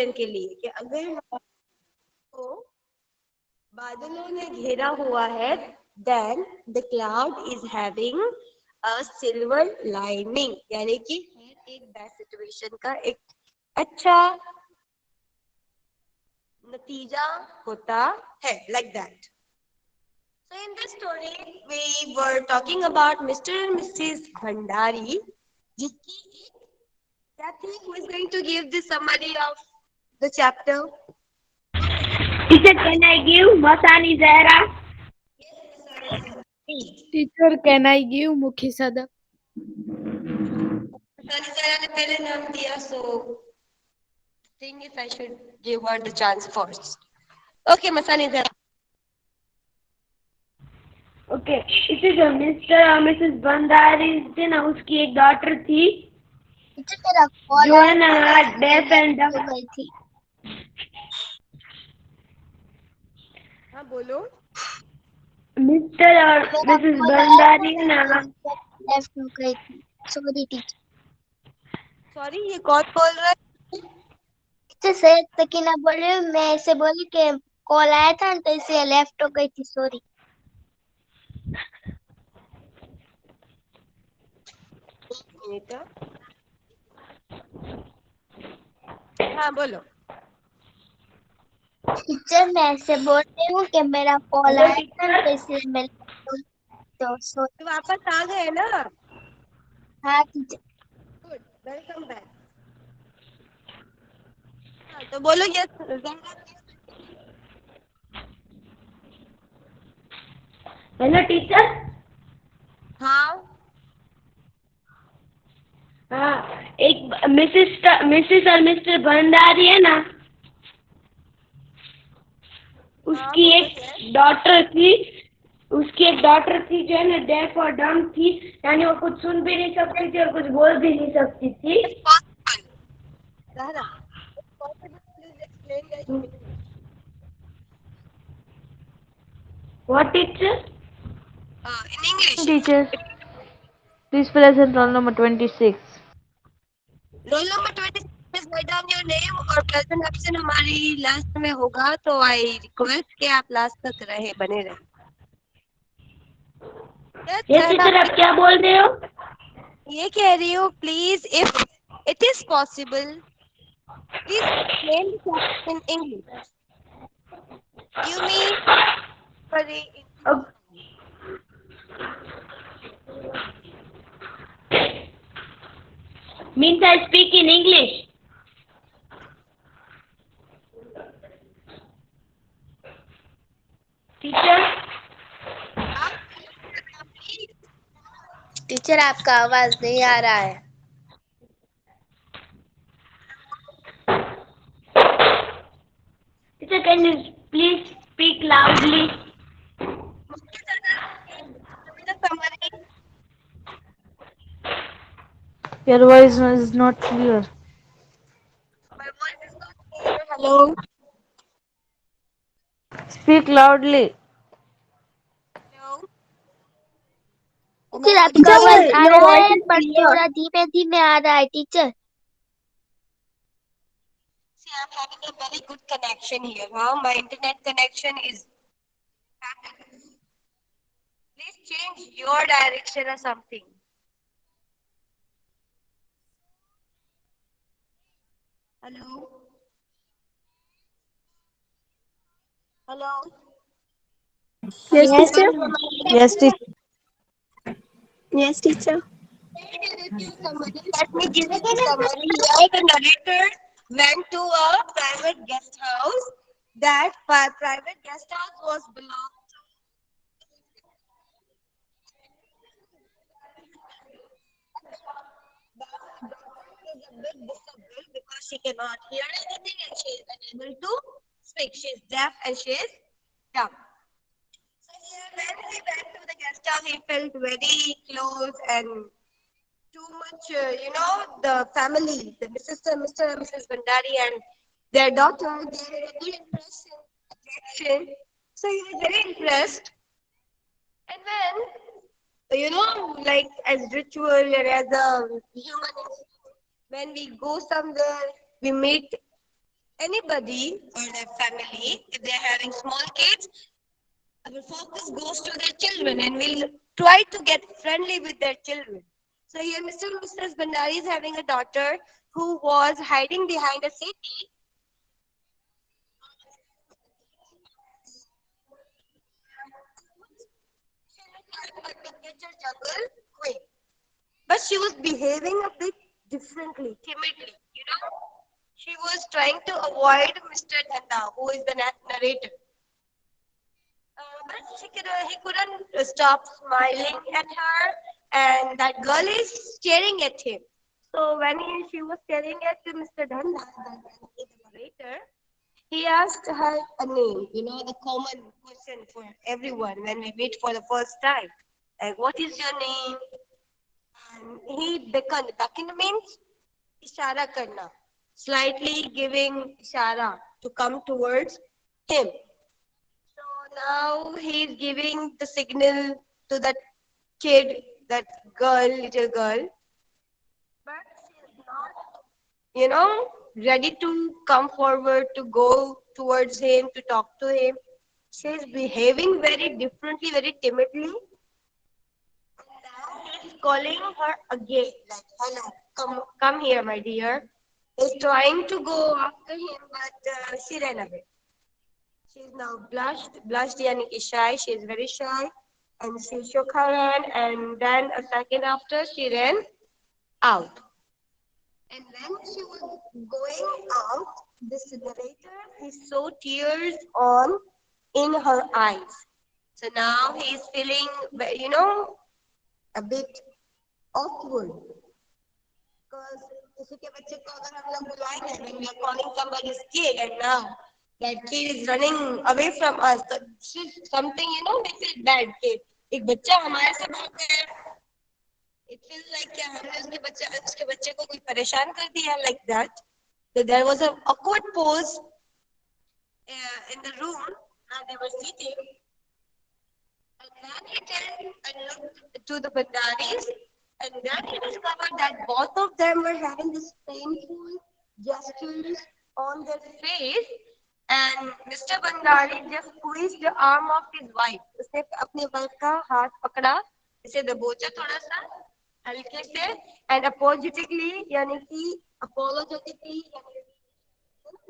के लिए कि अगर को बादलों ने घेरा हुआ है, then the cloud is having a silver lining, यानी कि एक बैड सिचुएशन का एक अच्छा नतीजा होता है, like that. So in this story we were talking about Mr. and Mrs. Bhandari, जिसकी एक क्या थी, who is going to give the summary of the chapter? Teacher, can I give Masani Zahra? Teacher can I give मुखी सदा? Masani Zahra ने पहले नाम दिया, so think if I should give her the chance first. Okay, Masani Zahra. Okay, इसे जो mister और Mrs बंदारी थे ना, उसकी एक डॉटर थी जो है ना डेफ एंड डफ गई थी। हाँ बोलो। मिस्टर और मिसेस बंदारी है ना, लेफ्ट हो गई थी। Sorry teacher. सॉरी, ये कौन बोल रहा है? टीचर से तकीना बोल रही हूँ, मैं ऐसे बोली कि कॉल आया था तो इसलिए लेफ्ट हो गई थी। सॉरी। हाँ बोलो। टीचर मैं ऐसे बोल रही हूँ कि मेरा कॉल आया था तो इसलिए मैं तो सॉरी। तो वापस आ गए ना? हाँ टीचर। Good, welcome back. हाँ तो बोलो। Yes hello teacher. हाँ हाँ, एक मिसेस और मिस्टर भंडारी है ना, उसकी एक डॉटर थी, जो है ना डेफ और डम थी, यानी वो कुछ सुन भी नहीं सकती थी और कुछ बोल भी नहीं सकती थी। Zahra, please explain that in English. What teacher? In English. Teacher please present roll number 26. Roll number 26, write down your name और प्रेजेंट एब्सेंट हमारी लास्ट में होगा, तो आई रिक्वेस्ट कि आप लास्ट तक बने रहे। ये टीचर आप क्या बोल रहे हो? ये कह रही हूँ, please if it is possible please explain the chapter in English. Give me very Means I speak in English. Teacher teacher आपका आवाज नहीं आ रहा है। Teacher can you please speak loudly? Your voice is not clear. My voice is not clear. Hello. Speak loudly. Hello. Teacher आपका आवाज आ रहा है पर थोड़ा धीमे धीमे आ रहा है teacher. See, I'm having a very good connection here. Huh? My internet connection is fabulous. Please change your direction or something. Hello. Hello. Yes, teacher. Yes, teacher. Yes, teacher. Let me give you the summary here. The narrator went to a private guest house. That private guest house was belonged is a bit disabled because she cannot hear anything and she is unable to speak. She is deaf and she is dumb. So here, when he went to the guest house, he felt very close and too much, the family, the Mr. and Mrs. Bandari and their daughter, they had a good impression, attraction. So he was very impressed. And when, like as ritual or as a human, when we go somewhere, we meet anybody or their family, if they're having small kids, our focus goes to their children and we'll try to get friendly with their children. So here Mr. and Mrs. Bandari is having a daughter who was hiding behind a city. Jungle queen. But she was behaving a bit differently, timidly, you know. She was trying to avoid Mr. Dhanda, who is the narrator. But he couldn't stop smiling at her, and that girl is staring at him. So when she was staring at Mr. Dhanda, the narrator, he asked her a name, you know, the common question for everyone when we meet for the first time. Like, what is your name? And he beckoned. Beckoned means ishara karna, slightly giving ishara to come towards him. So now he's giving the signal to that kid, that girl, little girl. But she's not, you know, ready to come forward, to go towards him, to talk to him. She's behaving very differently, very timidly. He's calling her again, like, hello, come here, my dear. He's trying to go after him, but she ran away. She's now blushed yani ki shy. She is very shy. And she shook her hand, and then a second after, she ran out. And when she was going out, this narrator, he saw tears on in her eyes. So now he's feeling, you know, a bit awkward. Because किसी के बच्चे को अगर हम लोग बुलाएंगे, when we are calling somebody's kid, and now that kid is running away from us, so this is something, you know, they feel bad kid. एक बच्चा हमारे से भाग गया. It feels like क्या हमने उसके बच्चे को कोई परेशान कर दिया, like that. So there was an awkward pause in the room, and they were sitting. And then he turned and looked to the Bandaris, and then he discovered that both of them were having this painful gestures on their face. And Mr. Bandari just squeezed the arm of his wife. उसने अपनी wife का हाथ पकड़ा, इसे दबोचा थोड़ा सा हल्के से, and apologetically यानी कि apologetically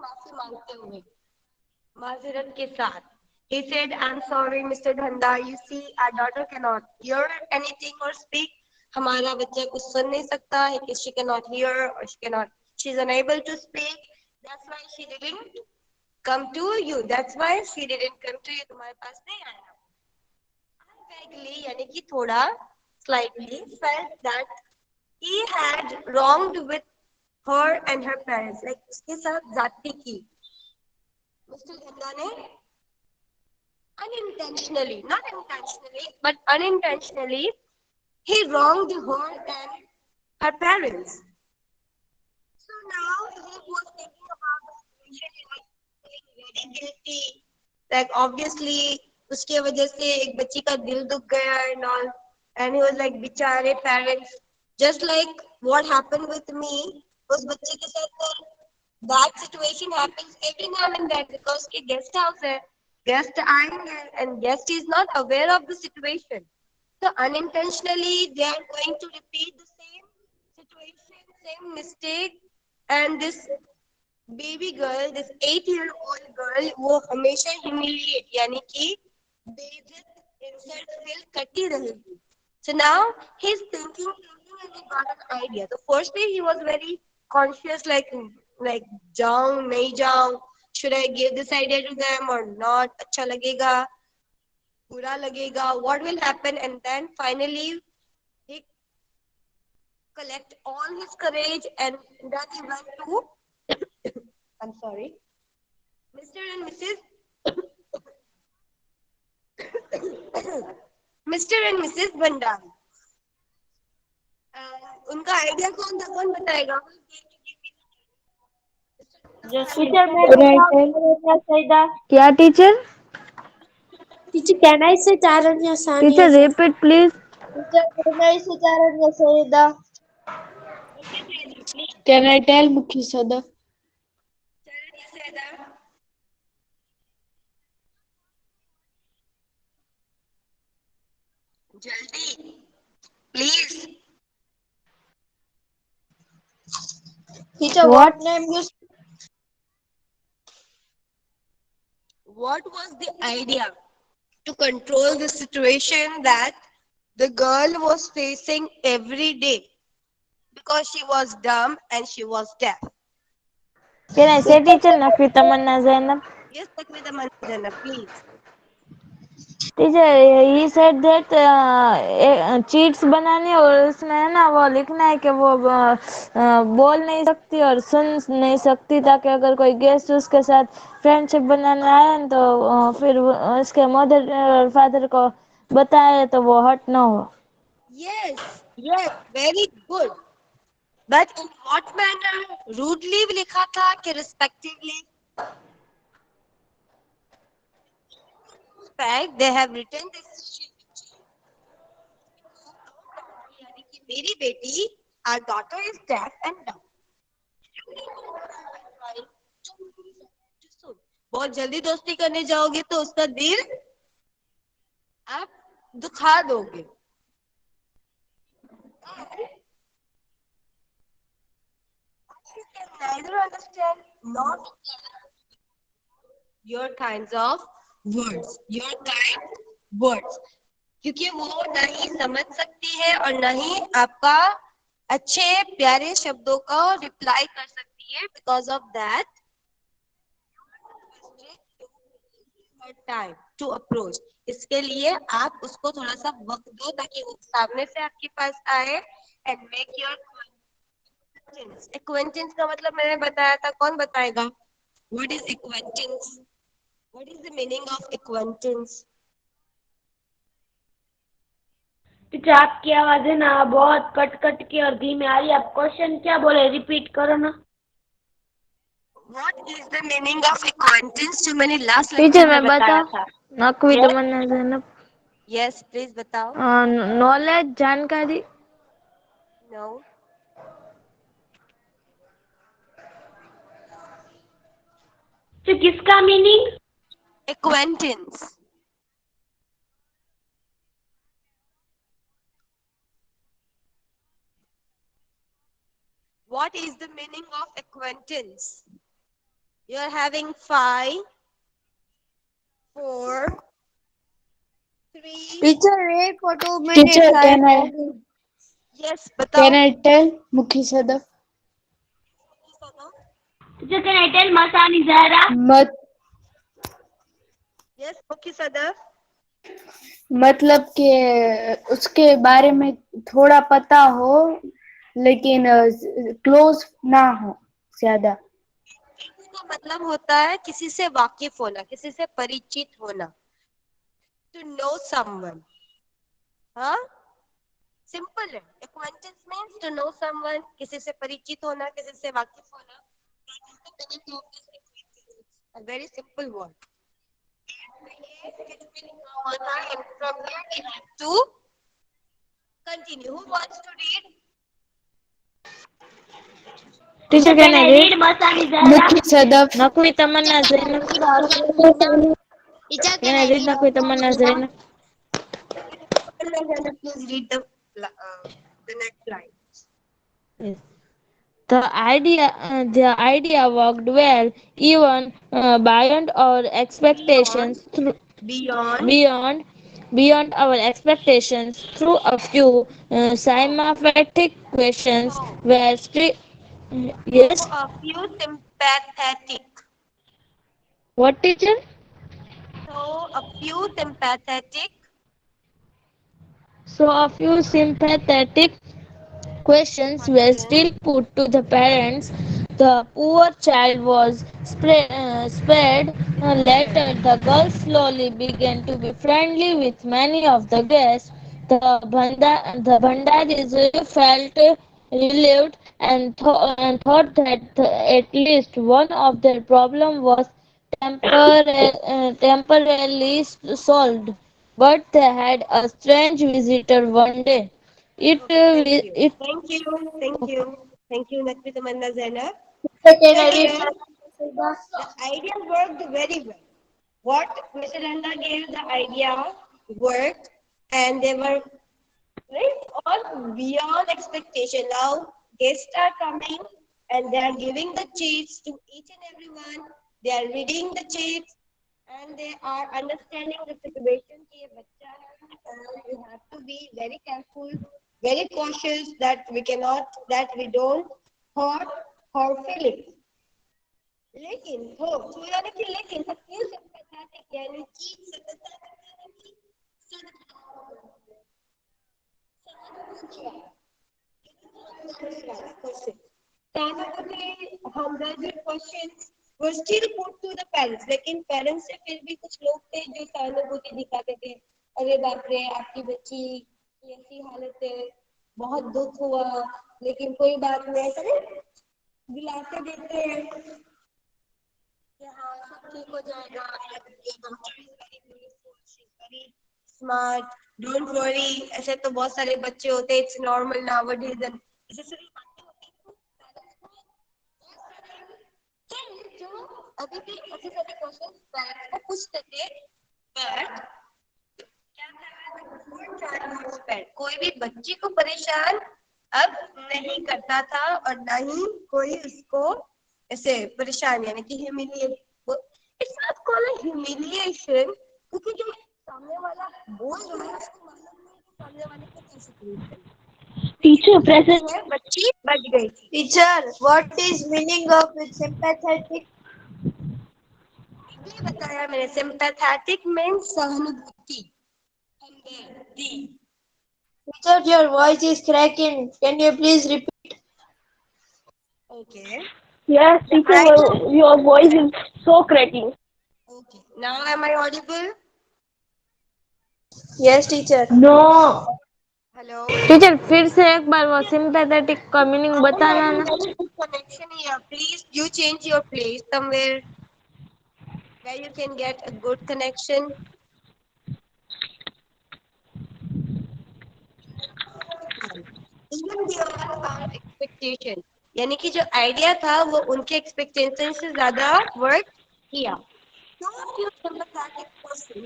माफी मांगते हुए, माजरत के साथ. He said, I'm sorry, Mr. Dhanda. You see, our daughter cannot hear anything or speak. हमारा बच्चा कुछ सुन नहीं सकता है. She cannot hear or she's unable to speak. That's why she didn't come to you. That's why she didn't come to you. तुम्हारे पास नहीं आया. I vaguely, यानी कि थोड़ा, slightly felt that he had wronged with her and her parents. Like उसके साथ जाती की. Mr. Dhanda ने unintentionally, not intentionally, but unintentionally, he wronged her and her parents. So now he was thinking about the situation. He was feeling very guilty. Like obviously, उसके वजह से एक बच्ची का दिल दुख गया and all. And he was like, बेचारे parents. Just like what happened with me, उस बच्ची के साथ that situation happens every now and then because के guest house है. Guest आएंगे and guest is not aware of the situation. So unintentionally they are going to repeat the same situation, same mistake, and this baby girl, this 8-year-old girl, वो हमेशा humiliate यानी कि बेइज्जत insult feel करती रहेगी. So now he's thinking, and he got an idea. So firstly he was very conscious, like जाऊं नहीं जाऊं, should I give this idea to them or not, अच्छा लगेगा, बुरा लगेगा, what will happen? And then finally he collect all his courage and then he went to I'm sorry, Mr. and Mrs. Mr. and Mrs. Bandari. उनका idea कौन था, कौन बताएगा? Teacher मैं बताऊं सईदा. क्या टीचर? टीचर कैन आई से चारण्य सानी. Teacher repeat please. Teacher can आई से चारण्य Saeeda. Can I tell Mukhi Sada? together. Jaldi, please. Teacher, what What? name you? What was the idea to control the situation that the girl was facing every day because she was dumb and she was deaf? Can I say teacher Nakwi Tamanna Zainab? Yes, Takvita Manjana, please. Teacher he said that cheats बनानी और उसमें है ना वो लिखना है कि वो बोल नहीं सकती और सुन नहीं सकती ताकि अगर कोई गेस्ट उसके साथ फ्रेंडशिप बनाने आए न तो फिर उसके मदर और फादर को बताए तो वो हर्ट ना हो. Yes, yes, very good. But in what manner? Rudely लिखा था कि respectively? In fact, they have written this. यानी कि मेरी बेटी, our daughter is deaf and dumb. बहुत जल्दी दोस्ती करने जाओगे तो उसका दिल आप दुखा दोगे. You can neither understand nor your kinds of words, your kind words, क्योंकि वो नहीं समझ सकती है और नहीं आपका अच्छे प्यारे शब्दों का रिप्लाई कर सकती है. Because of that time to approach. इसके लिए आप उसको थोड़ा सा वक्त दो ताकि वो सामने से आपके पास आए एंड मेक योर एक्वेंटेंस. का मतलब मैंने बताया था, कौन बताएगा? What is acquaintance? What is the meaning of acquaintance? Teacher आपकी आवाज है ना बहुत कट कट के और धीमे आ रही है. आप क्वेश्चन क्या बोले रिपीट करो ना. What is the meaning of acquaintance जो मैंने लास्ट टीचर लेक्चर में मैं बताया बताऊं था? Naqvi yes, Tamanna Zainab. Yes, please बताओ. नॉलेज जानकारी. नो. तो किसका meaning? Acquaintance. What is the meaning of acquaintance? You are having 5, 4, 3. Teacher, wait for 2 minutes. Teacher, I am calling. Yes, can बताओ. I tell Mukhi Sadaf? Teacher can I tell Masani Zahra? मत Yes, Mukhi Sadaf. मतलब कि उसके बारे में थोड़ा पता हो लेकिन क्लोज ना हो ज्यादा. इसका मतलब होता है किसी से वाकिफ होना, किसी से परिचित होना. To know someone. हाँ, सिंपल है. Acquaintance means to know someone. किसी से परिचित होना, किसी से वाकिफ होना. That is the meaning of this acquaintance. A very simple word. And from here we have to continue. Who wants to read? Teacher can can I I read read Masani Zahra? Mukhi Sadaf. Naqvi Tamanna Zainab. Teacher, can can I I read read? Naqvi Tamanna Zainab. Please read the next line. Yes. The idea worked well, even beyond our Beyond, expectations. beyond. Beyond, beyond our expectations, through a few sympathetic questions So, were so yes. a few sympathetic. What teacher? So a few sympathetic. So a few sympathetic questions were Questions. still put to the parents. The poor child was spared. Later, the girls slowly began to be friendly with many of the guests. The Bhandaris felt relieved and thought that at least one of their problem was temporarily solved. But they had a strange visitor one day. It Okay, thank you. it Thank you. Thank you. Thank you, Nakbi Tamanna Zainab. Teacher, can So I read? here, The idea worked very well. What Mr. Randa gave the idea worked, and they were right all beyond expectation. Now guests are coming and they are giving the cheats to each and everyone. They are reading the cheats and they are understanding the situation. कि ये बच्चा है, and we have to be very careful, very cautious that we don't hurt her feelings. लेकिन हो तो यानी कि लेकिन सबके sympathetic यानी कि हमदर्दी questions were still put to the parents. लेकिन parents से फिर भी कुछ लोग थे जो सहानुभूति दिखाते थे. अरे बाप रे आपकी बच्ची की ऐसी हालत है, बहुत दुख हुआ, लेकिन कोई बात नहीं, ऐसा नहीं दिलाते देते हैं कि हाँ सब ठीक हो जाएगा. Smart, don't worry. ऐसे तो बहुत सारे बच्चे होते हैं, इट्स नॉर्मल नाउअडेज. ऐसे सारी बातें होती हैं जो अभी भी ऐसे सारे क्वेश्चंस पेरेंट्स को पूछते थे. बट कोई भी बच्ची को परेशान अब नहीं करता था और ना ही कोई उसको ऐसे परेशान यानी कि humiliate. It's not called humiliation क्योंकि जो सामने वाला बोल रहा है उसको मालूम नहीं कि सामने वाले को कैसे ट्रीट करना. Teacher present. बच्ची बच गई थी. Teacher, what is meaning of sympathetic? ये बताया मैंने. सिंपैथेटिक मींस सहानुभूति, हमदर्दी. Teacher, your voice is cracking. Can you please repeat? Okay. Yes, teacher, your voice is so cracking. Okay. Now am I audible? Yes, teacher. No. Hello. Teacher फिर से एक बार वो sympathetic का मीनिंग बताना ना. Connection here. Please, you change your place somewhere where you can get a good connection. Even beyond our expectation. यानी कि जो आइडिया था वो उनके एक्सपेक्टेशन से ज्यादा वर्क किया.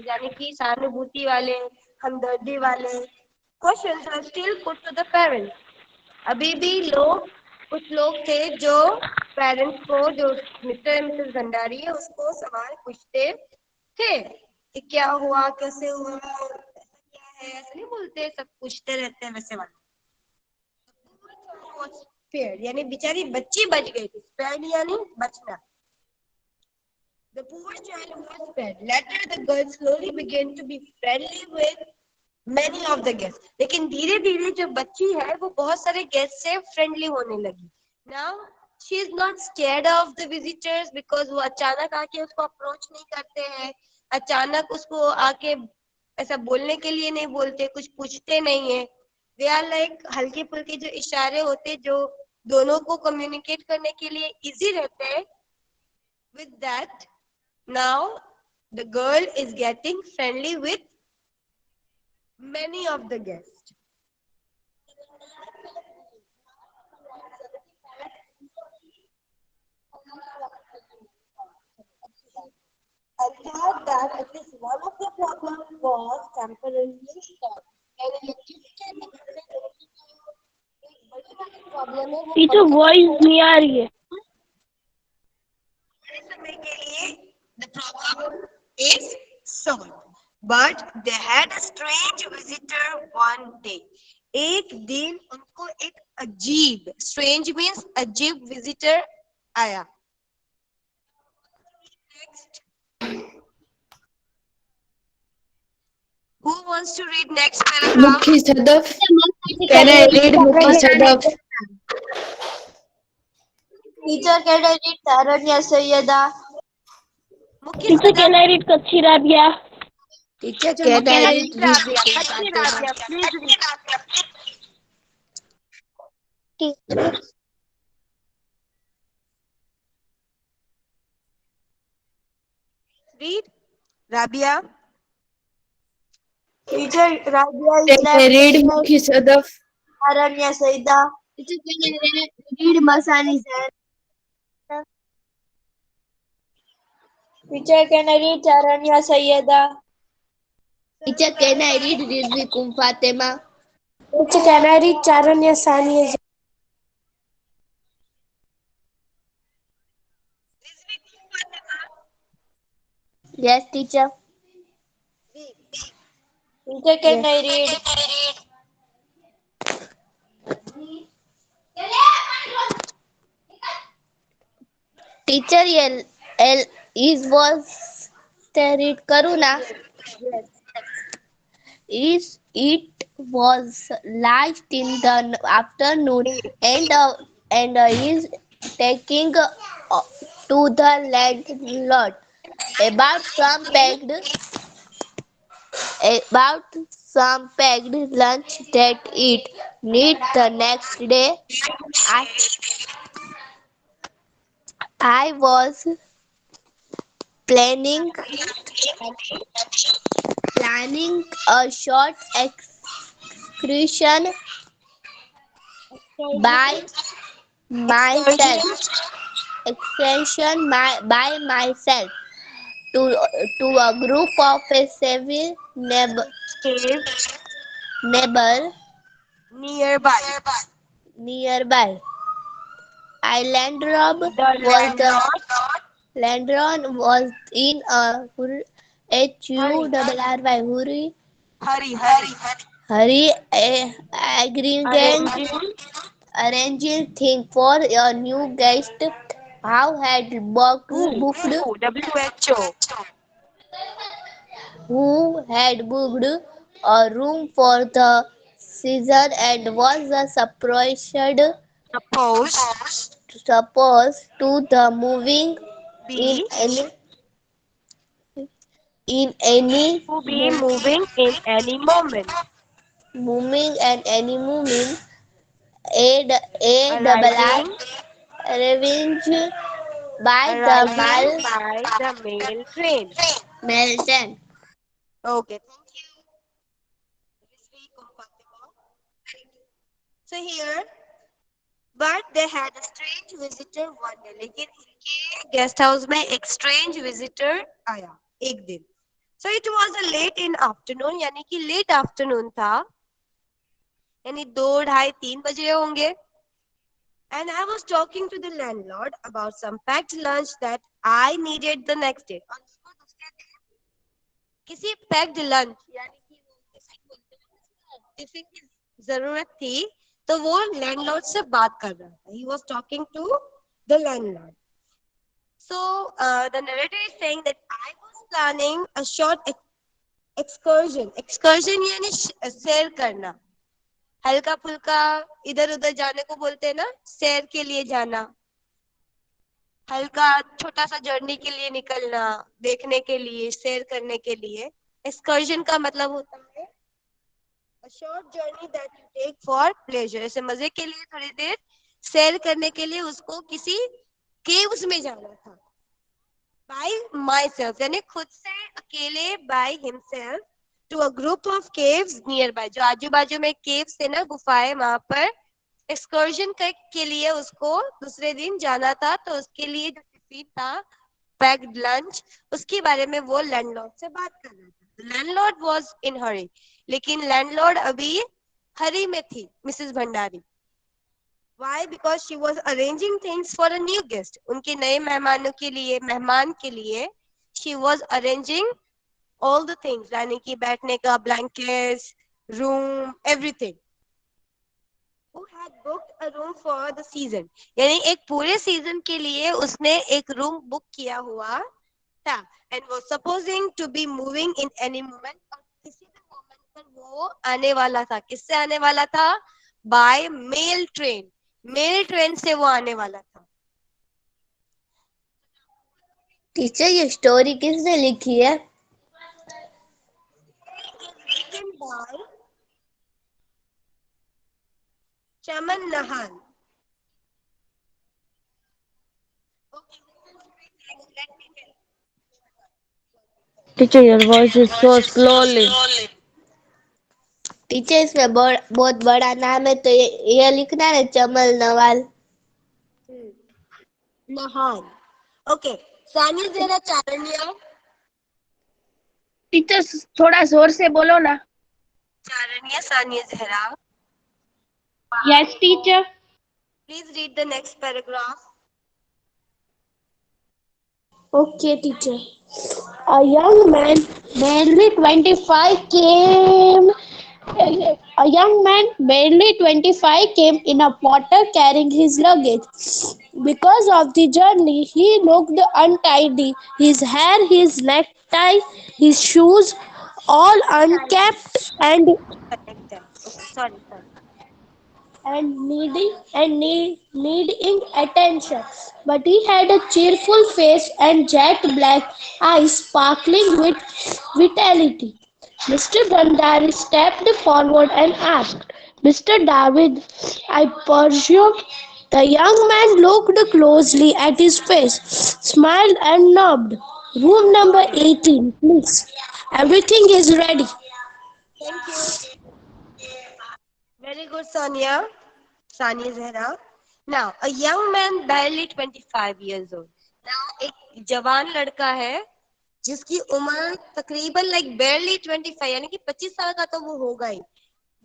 यानी कि सहानुभूति वाले, हमदर्दी वाले questions are still put to the parents. अभी भी कुछ लोग थे जो पेरेंट्स को, जो मिस्टर एंड मिसेस भंडारी है उसको सवाल पूछते थे कि क्या हुआ, कैसे हुआ, क्या है. ऐसा नहीं बोलते, सब पूछते रहते हैं वैसे वाले. यानी बेचारी बच्ची बच गई थी. स्पेयर्ड यानी बचना. The poor child was spared. Later, the girl slowly began to be friendly with many of the guests. लेकिन धीरे धीरे जो बच्ची है वो बहुत सारे गेस्ट से फ्रेंडली होने लगी. Now she is not scared of the visitors because वो अचानक आके उसको अप्रोच नहीं करते हैं, अचानक उसको आके ऐसा बोलने के लिए नहीं बोलते, कुछ पूछते नहीं है. They are like हल्के फुल्के जो इशारे होते जो दोनों को कम्युनिकेट करने के लिए इजी रहते हैं. With that, now the girl is getting friendly with many of the guests. I thought that at least one of the problems was temporarily solved. Teacher, voice नहीं आ रही है. The problem is solved. But they had a strange visitor one day. एक दिन उनको एक अजीब, strange means अजीब visitor आया. Next. Who wants to read next paragraph? Mukhi Sadaf. Can I read Mukhi Sadaf? Teacher, can I read Taranya Sayyada? Teacher, can I read Kachhi Rabia? Teacher, can I read Rabia? Please read. Read, Rabia. Teacher, Rabia is Can I read Mukhi Sadaf? Taranya Sayyada. Teacher, can I read Masani Zain? Teacher, can I read Charanya Sayyeda? Teacher, can I read Rizvi Fatima? Teacher, can I read Charanya Saniya? Yes, teacher. Teacher, can Yes. I read? Teacher, L is was read करू ना? Is it was light in the afternoon and is taking to the landlord about some packed lunch that it need the next day. I I was planning planning a short excursion by myself by myself to a group of a seven Cave neighbor nearby. nearby. Landrob The was the landlord. Landron was in a Hurry, HURRY hurry. hurry aggregate Arranging arranging thing for a new guest how had booked WHO. who had booked a room for the season and was Supposed supposed to the in be any in any to be moving in any moment. moving and any moving a double R Arriving, arranged by the arriving by the mail train. Melton. Okay, thank you. This week of Fatima. So here, but they had a strange visitor one day. लेकिन इनके guest house में एक strange visitor आया एक दिन. So it was a late in afternoon, यानी कि late afternoon था, यानी 2, 2:30, 3 बजे होंगे. And I was talking to the landlord about some packed lunch that I needed the next day. और उसको दूसरे दिन किसी packed lunch यानी कि वो टिफिन बोलते हैं ना, टिफिन की जरूरत थी, तो वो लैंडलॉर्ड से बात कर रहा था. He was talking to the landlord. So the narrator is saying that I was planning a short excursion. Excursion यानी सैर करना, हल्का फुल्का इधर उधर जाने को बोलते हैं ना, सैर के लिए जाना, हल्का छोटा सा जर्नी के लिए निकलना, देखने के लिए, सैर करने के लिए. एक्सकर्जन का मतलब होता है a short journey that you take for pleasure. ऐसे मजे के लिए थोड़ी देर सैर करने के लिए उसको किसी केव्स में जाना था. by myself यानी खुद से अकेले by himself to a group of caves nearby. जो आजू बाजू में caves थे ना, गुफाएं, वहां पर एक्सकर्जन के लिए उसको दूसरे दिन जाना था. तो उसके लिए जो टिफिन था, पैक्ड लंच, उसके बारे में वो लैंडलॉर्ड से बात कर रहा था. लैंडलॉर्ड वाज इन हरी, लेकिन लैंडलॉर्ड अभी हरी में थी, Mrs Bhandari. Why? Because she was arranging things for a new guest. उनके नए मेहमान के लिए she was arranging all the things, यानी कि बैठने का, blankets, room, everything. Who had booked a room for the season. यानी एक पूरे सीजन के लिए उसने एक रूम बुक किया हुआ था. And was supposing to be moving in any moment. और किसी भी मोमेंट पर वो आने वाला था. किससे आने वाला था? By mail train. Mail train से वो आने वाला था. टीचर, ये स्टोरी किसने लिखी है? Written by चमन नहान. Teacher, your voice is so slowly. Teacher, इसमें बहुत बड़ा नाम है तो ये लिखना है चमल नवाल. नहान. Okay. सानिया जरा चारण्या, टीचर थोड़ा जोर से बोलो ना। Charanya, Sania Zahra, yes teacher. please read the next paragraph. Okay, teacher. A young man, barely 25, came. A young man, barely 25, came in a porter carrying his luggage. Because of the journey, he looked untidy. His hair, his necktie, his shoes, all unkempt Connect them. Okay, sorry. needing attention. But he had a cheerful face and jet black eyes sparkling with vitality. Mr. Dandari stepped forward and asked, Mr. David, I presume? The young man looked closely at his face, smiled and nodded. Room number 18, please. Everything is ready. Thank you. Very good, Sonia. Sania Zehra. Now, a young man barely 25 years old. Now, एक जवान लड़का है जिसकी उम्र तकरीबन like barely 25 यानी कि 25 साल का तो वो होगा ही.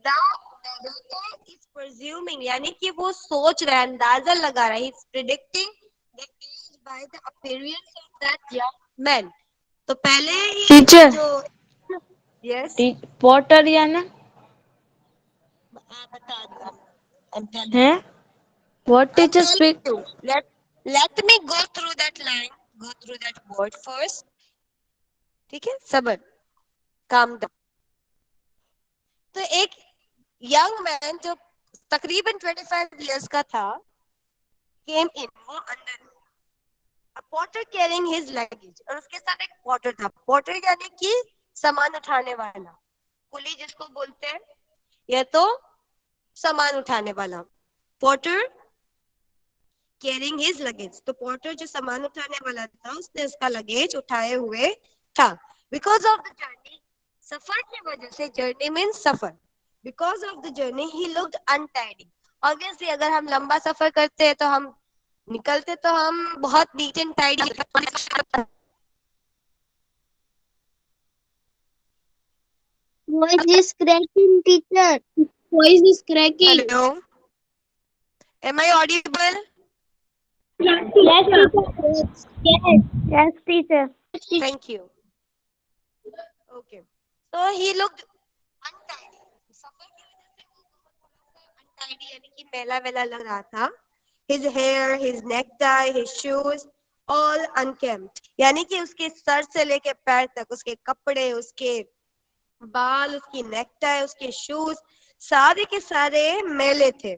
Now, narrator is presuming यानी कि वो सोच रहा है, अंदाजा लगा रहा है. He is predicting the age by the appearance of that young man. तो पहले ही टीचर जो yes पॉटर या ना बता दो. I'm telling है you. What I'm teacher telling speak. you. Let me go through that line, go through that word first. ठीक है, सबर, calm down. तो एक young man जो तकरीबन 25 years का था, came in, वो अंदर, a porter carrying his luggage, और उसके साथ एक porter था. porter यानी कि सामान उठाने वाला, कुली जिसको बोलते हैं, या तो सामान उठाने वाला. porter carrying his luggage. तो पोर्टर जो सामान उठाने वाला था उसने उसका लगेज उठाए हुए था. Because of the journey, सफर की वजह से, journey means suffer. Because of the journey, he looked untidy. Obviously, अगर हम लंबा सफर करते हैं तो हम निकलते तो हम बहुत neat and tidy. Voice is cracking, teacher. Voice is cracking. Hello, am I audible? Yes, teacher. Yes, teacher. Thank you. Okay. So he looked untidy. सफर की वजह से वो बहुत untidy यानी कि मैला वैला लग रहा था. His hair, his necktie, his shoes, all unkempt. यानी कि उसके सर से लेके पैर तक उसके कपड़े, उसके बाल, उसकी necktie, उसके shoes, सारे के सारे मैले थे.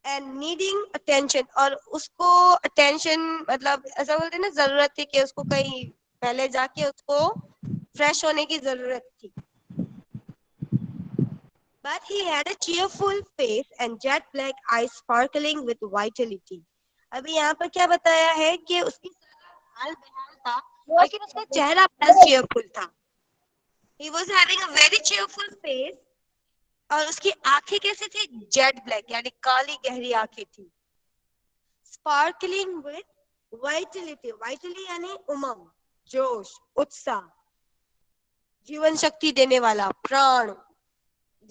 And needing attention, और उसको attention मतलब ऐसा बोलते हैं ना, जरूरत थी कि उसको कहीं पहले जाके उसको फ्रेश होने की जरूरत थी. But he had a cheerful face and jet black eyes sparkling with vitality. अभी यहाँ पर क्या बताया है कि उसकी हाल बेहाल था, लेकिन उसका चेहरा बड़ा cheerful था. He was having a very cheerful face, और उसकी आंखें कैसी थी? जेट ब्लैक यानी काली गहरी आंखें थी. Sparkling with vitality. Vitality यानी उमंग, जोश, उत्साह, जीवन शक्ति देने वाला, प्राण,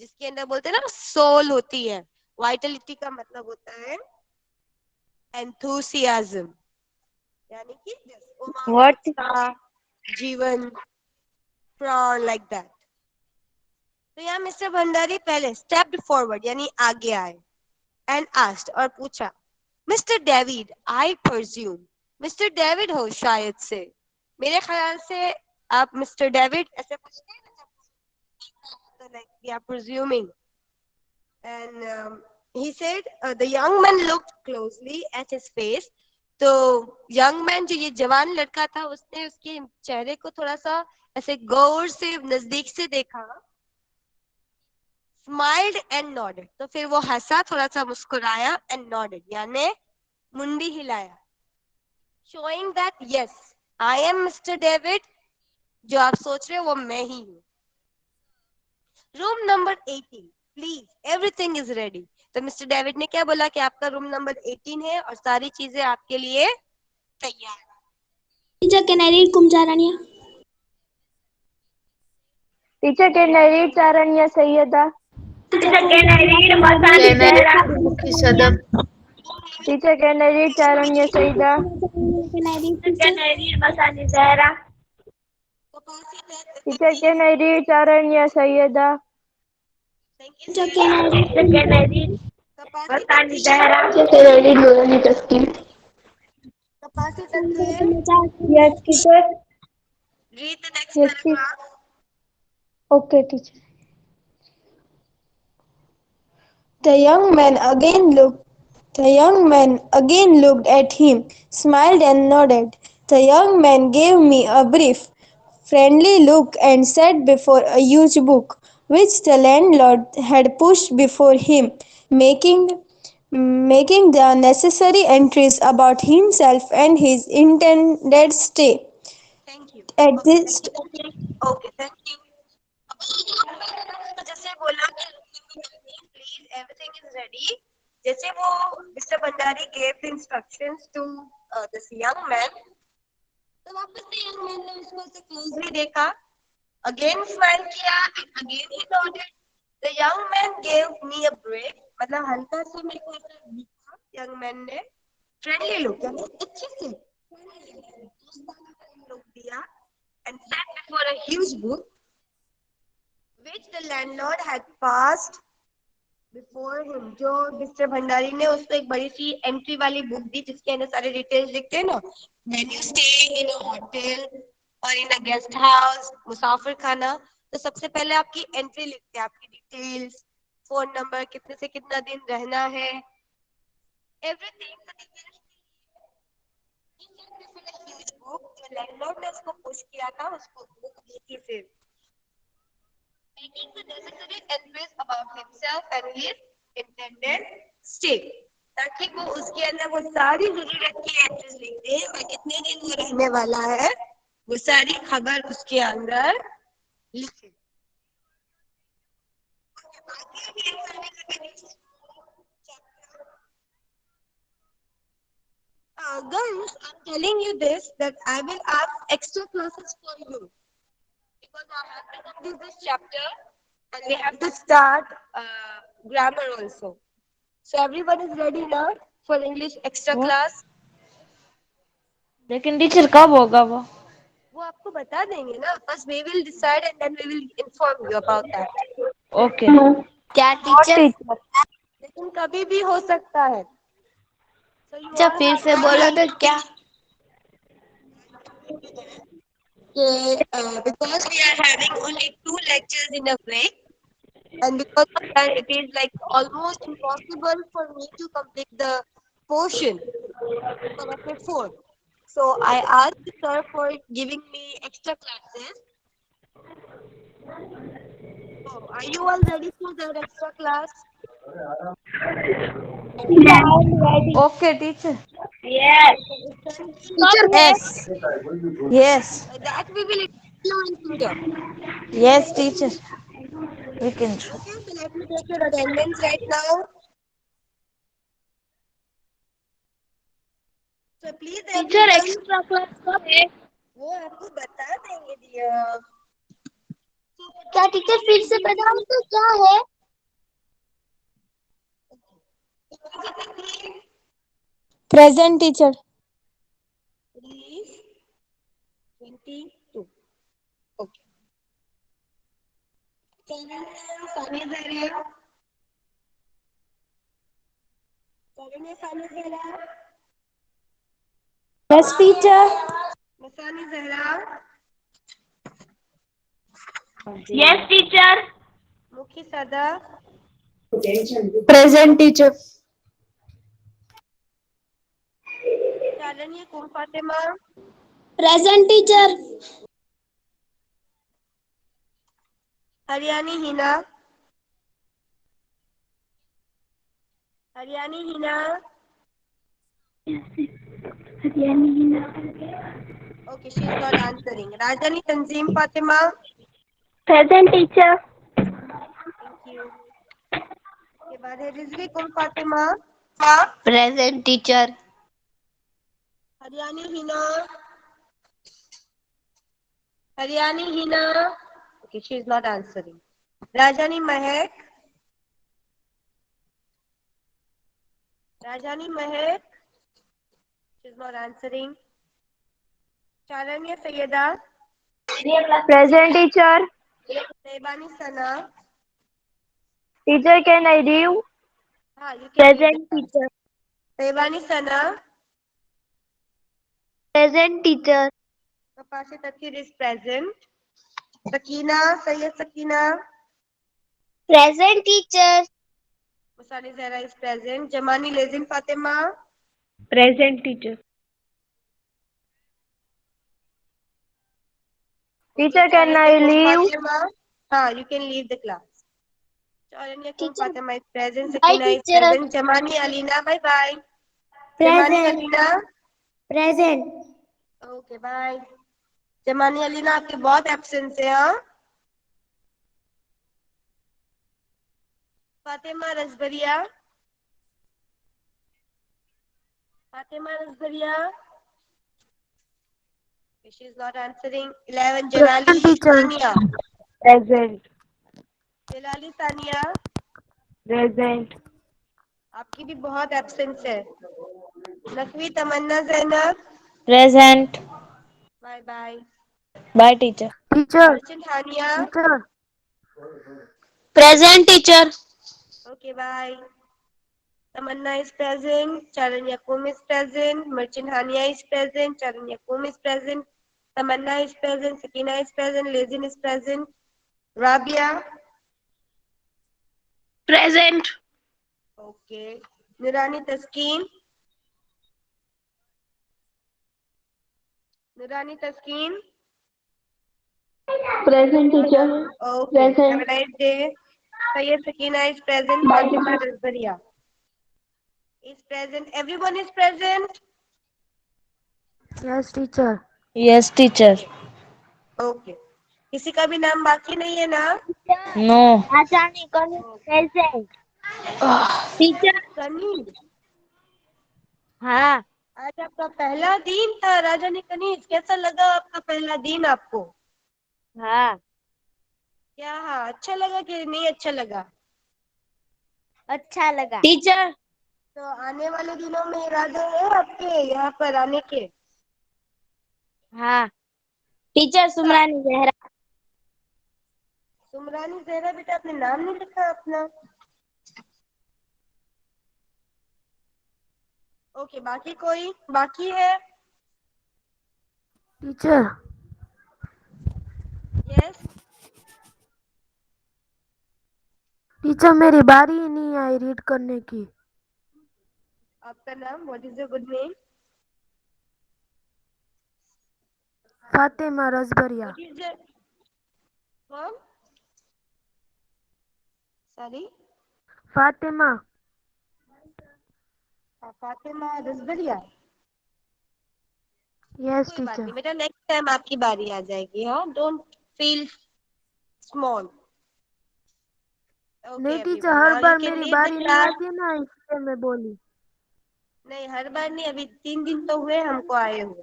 जिसके अंदर बोलते हैं ना सोल होती है. वाइटलिटी का मतलब होता है एंथुसियाज्म, यानी कि What? जीवन, प्राण, लाइक दैट. तो यहाँ मिस्टर भंडारी पहले स्टेप्ड फॉरवर्ड यानी आगे आए, एंड आस्क्ड और पूछा, mister David, I presume. Mister David हो शायद से, मेरे ख्याल से आप मिस्टर डेविड ऐसे पूछते हैं ना, like we are presuming. And he said the young man looked closely at his face. तो यंग मैन जो ये जवान लड़का था उसने उसके चेहरे को थोड़ा सा ऐसे गौर से नजदीक से देखा. स्माइल्ड एंड नॉडेड, तो फिर वो हंसा, थोड़ा सा मुस्कुराया, एंड नॉडेड यानी मुंडी हिलाया. Showing that yes I am mister David, जो आप सोच रहे हो वो मैं ही हूँ. Room number 18 please, everything is ready. तो मिस्टर डेविड ने क्या बोला कि आपका रूम नंबर 18 है और सारी चीजें आपके लिए तैयार. Teacher, can I read Kumcharanya? Teacher, can I read Charanya Sayyada? Teacher, can I read Masani Can I Zehra? read Mukhi Sadaf? Teacher, can I read Charanya Sayyada? Can I read teacher? Can I read Masani Zehra? Teacher, can I read Charanya Sayyada? Teacher, can I read? Teacher, can I read Masani Zehra? Can I read Nurani Taskin? Yes, teacher. Read the next Yes, teacher. paragraph. Okay, teacher. The young man again looked. The young man again looked at him, smiled and nodded. The young man gave me a brief, friendly look and sat before a huge book, which the landlord had pushed before him, making the necessary entries about himself and his intended stay. Thank you. At this, Okay, thank you. तो जैसे बोला कि please everything is ready जैसे वो mister Bhandari gave the instructions to this young man तो वापस से young man ने उसको ऐसे क्लोजली देखा अगेन स्माइल किया and again he nodded the young man gave me a break मतलब हल्का सा मेरे को ऐसा दिखा यंग मैन ने फ्रेंडली लुक यानी अच्छे से लुक दिया and sat before a huge book which the landlord had passed before him. जो मिस्टर भंडारी ने उसको एक बड़ी सी एंट्री वाली बुक दी जिसके अंदर सारे डिटेल्स लिखते हैं ना when you stay in a hotel or in a guest house मुसाफिर खाना तो सबसे पहले आपकी एंट्री लिखते हैं आपकी डिटेल्स फोन नंबर कितने से कितना दिन रहना है एवरीथिंग जो लैंडलॉर्ड ने उसको पुश किया था उसको बुक दी थी फिर making the necessary entries about himself and his intended stay ताकि वो उसके अंदर वो सारी जरूरत की एंट्रीज लिख दे और कितने दिन वो रहने वाला है वो सारी खबर उसके अंदर लिखे guys, I'm telling you this that I will ask extra classes for you because I have to complete this chapter and we have to start grammar also. So everyone is ready now for English extra What? class. लेकिन teacher कब होगा वो आपको बता देंगे ना. First we will decide and then we will inform you about that. Okay क्या teacher? लेकिन कभी भी हो सकता है. So you अच्छा all फिर have से बोलो तो क्या? because we are having only 2 lectures in a week and because of that it is like almost impossible for me to complete the portion for a 4. So I asked the sir for giving me extra classes. So are you all ready for that extra class? Okay teacher teacher yes yes That we will do in future. Yes teacher we can Okay, so let me take your attendance right now. So please Teacher, everyone, extra class कब है? वो आपको बता देंगे dear. क्या teacher फिर से बताओ तो क्या है? present teacher. Please 22. Okay. Yes, teacher. Masani Zahra, Yes, teacher. Mukhi Sada, Present teacher. Charanya Kum Fatima, Present teacher. Haryani Hina, Haryani Hina, okay, she is not answering. Rajani Tanzim Fatima, Present teacher. thank you. के बाद है रिजवी कुम Fatima, present teacher. Haryani Hina, Haryani Hina. Okay, she is not answering. Rajani Mahek. Rajani Mahek. She is not answering. Charanya Sayyeda. Present teacher. Saibani Sana. Teacher, can I leave? You can leave the Present class. teacher. Saibani Sana. Present teacher. Kapasi Takir is present. Sakina. Sayyid Sakina. Present teacher. Musani Zahra is present. Jamani Lezin Fatima. Present teacher. Teacher, can Charanya I Kum leave? Fatima. You can leave the class. Charanya Kum Teacher. Fatima is present. Bye, Sakina is teacher. present. Jamani Alina. Bye bye. Jamani Present. Alina. Present. Okay bye. Jamani Alina आपके बहुत absence है. हाँ, Fatima रजबरिया. Fatima रजबरिया. She is not answering. 11 Jalali Sania. Present. Jalali Sania. Present. आपकी भी बहुत absence है. Naqvi Tamanna Zainab. Present. Bye bye. Bye, teacher. Teacher. अर्चन Hania. Teacher. Present, teacher. Okay bye. Tamanna is present. Charan Yakum is present. Merchant Hania is present. Charan Yakum is present. Tamanna is present. Sakina is present. Lezin is present. Rabia. Present. Okay. Nurani Taskeen. Nurani Taskeen. Present teacher. Okay. Present. Have a nice day. Sayyid Sakina is present. Fatima Rizbaria is present. Everyone is present. Yes, teacher. Yes, teacher. Okay. किसी का भी नाम बाकी नहीं है ना? No. Rajani present. Teacher. कनीज. हाँ. आज आपका पहला दिन था राजा ने कनीज. कैसा लगा आपका पहला दिन आपको? हाँ. क्या अच्छा लगा कि नहीं अच्छा लगा? अच्छा लगा. Teacher. तो आने वाले दिनों में इरादे है आपके यहाँ पर आने के? हाँ. टीचर सुमरानी जहरा. सुमरानी जहरा बेटा आपने नाम नहीं लिखा अपना. ओके. बाकी कोई बाकी है? टीचर. यस. टीचर मेरी बारी ही नहीं आई रीड करने की. आपका नाम? What is your good name? Fatima Rajbaria. What is your कौन? सॉरी. फातिमा. फातिमा रजबरिया. यस कोई बात टीचर. नहीं बेटा. नेक्स्ट टाइम आपकी बारी आ जाएगी. हाँ, डोंट फील स्मॉल. नहीं टीचर हर बार मेरी बारी नहीं आती ना इसलिए मैं बोली. नहीं, हर बार नहीं. अभी 3 दिन तो हुए हमको आए हुए.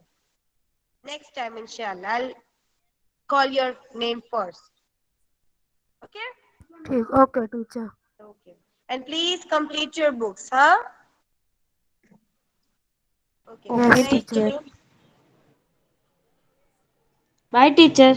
नेक्स्ट टाइम इंशाल्लाह I'll call your name first. Okay? ठीक. Okay teacher. Okay. And please complete your books, huh? Okay. Yes, Nice to teacher. meet. Bye, teacher.